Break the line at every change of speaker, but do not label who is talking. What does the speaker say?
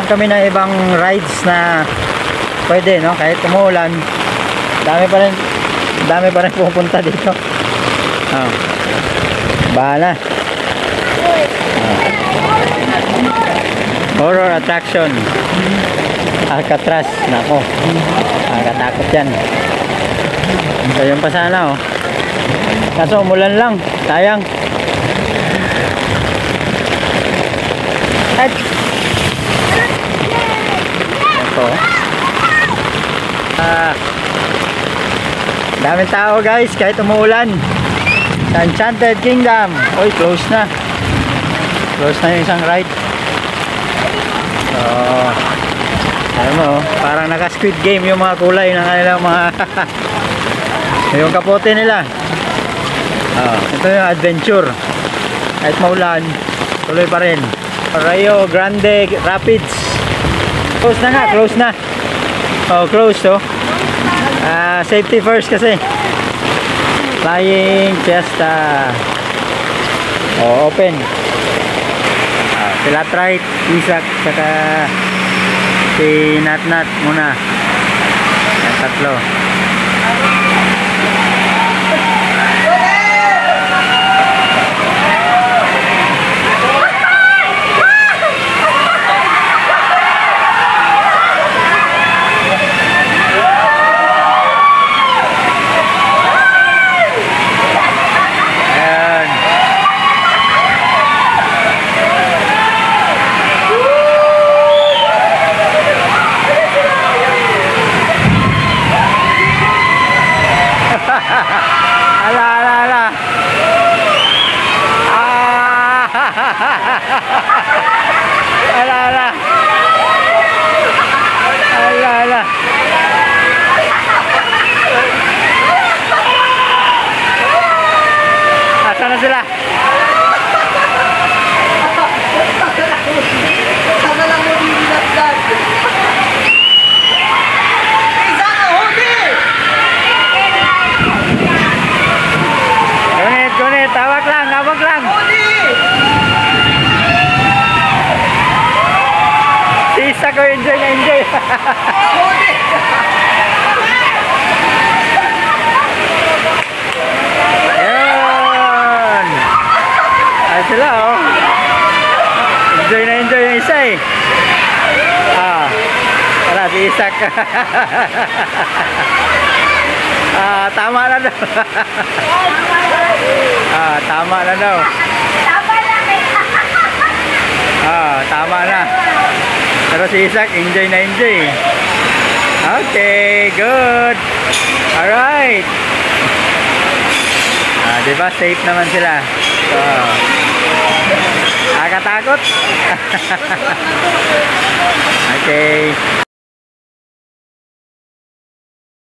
Naghanap kami ng ibang rides na pwede, no? Kahit umuulan, dami pa rin pupunta dito. Oh. Bahala. Horror attraction. Alcatraz. Nako. Nakakatakot yan. So yun pa sana, oh. Kaso umulan lang. Sayang. At ito. Daming tao, guys, kahit umuulan. Sa Enchanted Kingdom. Oy, close na. Close na yung isang ride. So, alam mo, parang naka-Squid Game yung mga kulay ng kanilang mga yung kapote nila. Ito yung adventure. Kahit maulan, tuloy pa rin. Rio Grande Rapids. Close na nga, close na. Oh, close, oh. Safety first kasi. Flying Fiesta. Oh, open. Sila Trite, Isak, saka si Nat muna. Yan, tatlo. Ala. Ala. Asan na sila?
Sana lang mo dinilagdag.
Gunit, tawag lang. Si Isak ko, enjoy na enjoy. Ayun. Ay sila, oh. Enjoy na enjoy yung isa, eh. Tara, si Isak. Tama na daw. Tama na daw. Tama na. Pero si Isak, enjoy na enjoy. Okay, good. Alright. Diba, safe naman sila. So, nakakatakot. Okay.